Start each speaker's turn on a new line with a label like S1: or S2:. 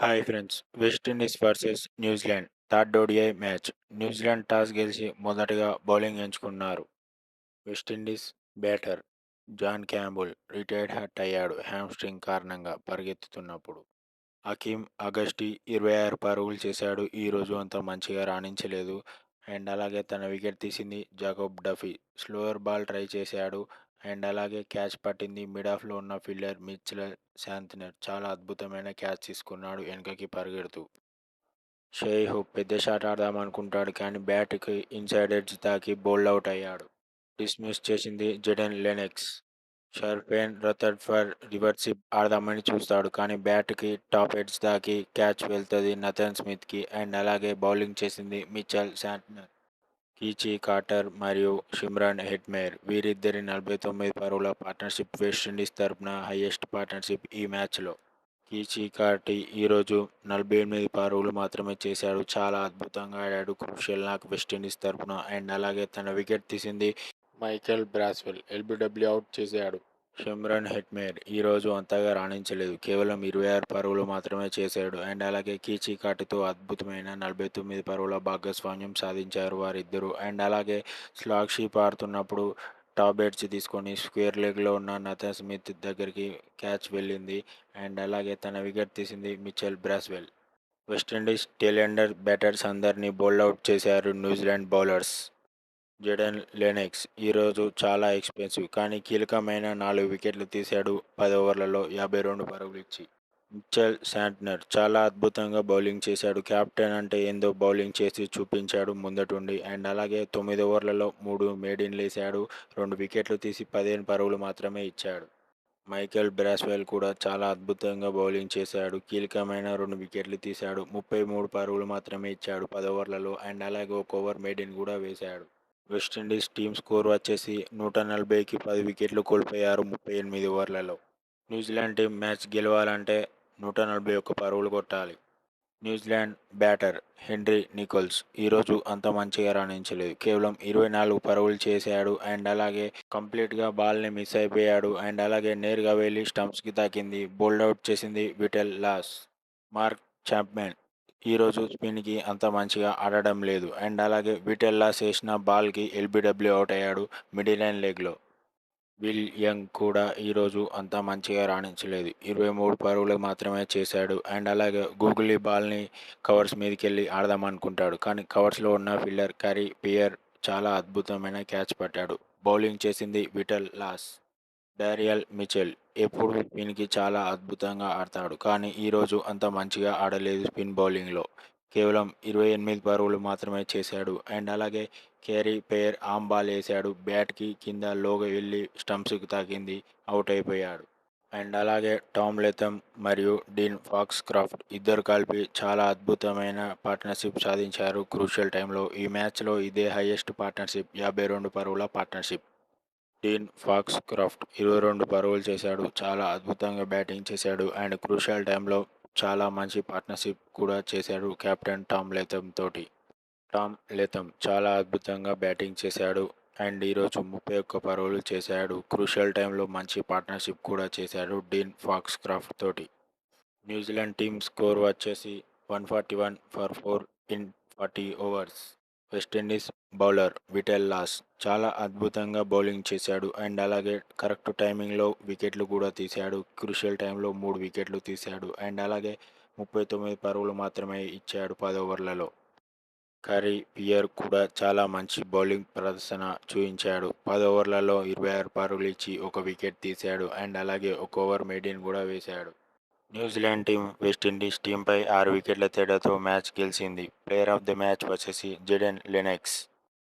S1: Hi friends, West Indies versus New Zealand third ODI match. New Zealand toss గెలిచి మొదటగా bowling ఎంచుకున్నారు. West Indies batter John Campbell retired hurt అయ్యాడు hamstring కారణంగా పరిగెత్తుతున్నప్పుడు. హకీమ్ అగస్టి 26 పరుగులు చేశాడు. ఈరోజు అంత మంచిగా రాణించలేదు. అండ్ అలాగే తన వికెట్ తీసింది Jacob Duffy. Slower ball try చేశాడు. అండ్ అలాగే క్యాచ్ పట్టింది మిడ్ ఆఫ్లో ఉన్న ఫీల్డర్ మిచెల్ శాంతనర్. చాలా అద్భుతమైన క్యాచ్ తీసుకున్నాడు వెనకకి పరిగెడుతూ. షేయ్ హోప్ పెద్ద షాట్ ఆడదామనుకుంటాడు కానీ బ్యాట్కి ఇన్సైడ్ ఎడ్జ్ తాకి బౌల్డ్ అవుట్ అయ్యాడు. డిస్మిస్ చేసింది జెడెన్ లెనెక్స్. షర్ఫెన్ రథర్ఫర్డ్ రివర్సిప్ ఆడదామని చూస్తాడు కానీ బ్యాట్కి టాప్ ఎడ్జ్ తాకి క్యాచ్ వెళ్తుంది నథన్ స్మిత్కి. అండ్ అలాగే బౌలింగ్ చేసింది మిచెల్ శాంట్నర్. కీచీ కార్టర్ మరియు షిమ్రాన్ హెట్మేర్ వీరిద్దరి 49 పరుగుల పార్ట్నర్షిప్ వెస్టిండీస్ తరపున హైయెస్ట్ పార్ట్నర్షిప్ ఈ మ్యాచ్లో. కీచీ కార్టీ ఈరోజు 48 పరుగులు మాత్రమే చేశాడు. చాలా అద్భుతంగా ఆడాడు క్రూషియల్ నాక్ వెస్టిండీస్ తరపున. అండ్ అలాగే తన వికెట్ తీసింది మైకెల్ బ్రాస్వెల్. ఎల్బిడబ్ల్యూ అవుట్ చేశాడు. షిమ్రన్ హెట్మేర్ ఈరోజు అంతగా రాణించలేదు. కేవలం 26 పరుగులు మాత్రమే చేశాడు. అండ్ అలాగే కీచీ కార్టీతో అద్భుతమైన 49 పరుగుల భాగస్వామ్యం సాధించారు వారిద్దరూ. అండ్ అలాగే స్లాగ్ షీప్ ఆడుతున్నప్పుడు టాప్ ఎడ్జ్ తీసుకొని స్క్వేర్ లెగ్లో ఉన్న నథన్ స్మిత్ దగ్గరికి క్యాచ్ వెళ్ళింది. అండ్ అలాగే తన వికెట్ తీసింది మిచెల్ బ్రాస్వెల్. వెస్టిండీస్ టెయిలెండర్ బ్యాటర్స్ అందరినీ బౌల్డ్ అవుట్ చేశారు న్యూజిలాండ్ బౌలర్స్. జెడెన్ లెనెక్స్ ఈరోజు చాలా ఎక్స్పెన్సివ్ కానీ కీలకమైన 4 వికెట్లు తీశాడు 10 ఓవర్లలో 52 పరుగులు ఇచ్చి. మిచెల్ శాంట్నర్ చాలా అద్భుతంగా బౌలింగ్ చేశాడు. కెప్టెన్ అంటే ఏందో బౌలింగ్ చేసి చూపించాడు ముందటుండి. అండ్ అలాగే 9 ఓవర్లలో 3 మేడిన్లు వేశాడు. 2 వికెట్లు తీసి 15 పరుగులు మాత్రమే ఇచ్చాడు. మైకెల్ బ్రాస్వెల్ కూడా చాలా అద్భుతంగా బౌలింగ్ చేశాడు. కీలకమైన 2 వికెట్లు తీశాడు. 33 పరుగులు మాత్రమే ఇచ్చాడు 10 ఓవర్లలో. అండ్ అలాగే ఒక ఓవర్ మేడిన్ కూడా వేశాడు. వెస్టిండీస్ టీమ్ స్కోర్ వచ్చేసి 140కి 10 వికెట్లు కోల్పోయారు 38 ఓవర్లలో. న్యూజిలాండ్ టీం మ్యాచ్ గెలవాలంటే 141 పరుగులు కొట్టాలి. న్యూజిలాండ్ బ్యాటర్ హెన్రీ నికోల్స్ ఈరోజు అంత మంచిగా రాణించలేదు. కేవలం 24 పరుగులు చేశాడు. అండ్ అలాగే కంప్లీట్గా బాల్ని మిస్ అయిపోయాడు. అండ్ అలాగే నేరుగా వెళ్ళి స్టంప్స్కి తాకింది. బౌల్డ్ అవుట్ చేసింది విటెల్ లాస్. మార్క్ చాప్మెన్ ఈరోజు స్పిన్కి అంత మంచిగా ఆడడం లేదు. అండ్ అలాగే విటెల్ లాస్ వేసిన బాల్కి ఎల్బిడబ్ల్యూ అవుట్ అయ్యాడు మిడిల్ లైన్ లెగ్లో. విల్ యంగ్ కూడా ఈరోజు అంత మంచిగా రాణించలేదు. 23 పరుగులు మాత్రమే చేశాడు. అండ్ అలాగే గూగులీ బాల్ని కవర్స్ మీదకెళ్ళి ఆడదామనుకుంటాడు కానీ కవర్స్లో ఉన్న ఫీల్డర్ కరీ పియర్ చాలా అద్భుతమైన క్యాచ్ పట్టాడు. బౌలింగ్ చేసింది విటల్ లాస్. డారియల్ మిచెల్ ఎప్పుడు స్పిన్కి చాలా అద్భుతంగా ఆడతాడు కానీ ఈరోజు అంత మంచిగా ఆడలేదు స్పిన్ బౌలింగ్లో. కేవలం 28 పరుగులు మాత్రమే చేశాడు. అండ్ అలాగే క్యారీ పేర్ ఆమ్ బాల్ వేశాడు. బ్యాట్కి కింద లోగా వెళ్ళి స్టంప్స్కి తాకింది. అవుట్ అయిపోయాడు. అండ్ అలాగే టామ్ లెథమ్ మరియు డీన్ ఫాక్స్ క్రాఫ్ట్ ఇద్దరు కలిపి చాలా అద్భుతమైన పార్ట్నర్షిప్ సాధించారు క్రూషియల్ టైంలో. ఈ మ్యాచ్లో ఇదే హైయెస్ట్ పార్ట్నర్షిప్ 52 పరుగుల పార్ట్నర్షిప్. డీన్ ఫాక్స్ క్రాఫ్ట్ 22 పరుగులు చేశాడు. చాలా అద్భుతంగా బ్యాటింగ్ చేశాడు. అండ్ క్రూషియల్ టైంలో చాలా మంచి పార్ట్నర్షిప్ కూడా చేశాడు కెప్టెన్ టామ్ లెథమ్ తోటి. టామ్ లెథమ్ చాలా అద్భుతంగా బ్యాటింగ్ చేశాడు. అండ్ ఈరోజు 31 పరుగులు చేశాడు. క్రూషియల్ టైంలో మంచి పార్ట్నర్షిప్ కూడా చేశాడు డీన్ ఫాక్స్ క్రాఫ్ట్ తోటి. న్యూజిలాండ్ టీమ్ స్కోర్ వచ్చేసి 141 for 4 in 40 overs. West Indies bowler విటెల్ లాస్ చాలా అద్భుతంగా బౌలింగ్ చేశాడు. అండ్ అలాగే కరెక్ట్ టైమింగ్లో వికెట్లు కూడా తీశాడు. క్రూషియల్ టైంలో 3 వికెట్లు తీశాడు. అండ్ అలాగే 39 పరుగులు మాత్రమే ఇచ్చాడు 10 ఓవర్లలో. కరీ పియర్ కూడా చాలా మంచి బౌలింగ్ ప్రదర్శన చూపించాడు. 10 ఓవర్లలో 26 పరుగులు ఇచ్చి ఒక వికెట్ తీశాడు. అండ్ అలాగే ఒక ఓవర్ మెయిడిన్ కూడా వేశాడు. న్యూజిలాండ్ టీం వెస్టిండీస్ టీంపై 6 వికెట్ల తేడాతో మ్యాచ్ గెలిచింది. ప్లేయర్ ఆఫ్ ది మ్యాచ్ వచ్చేసి జెడెన్ లెనెక్స్.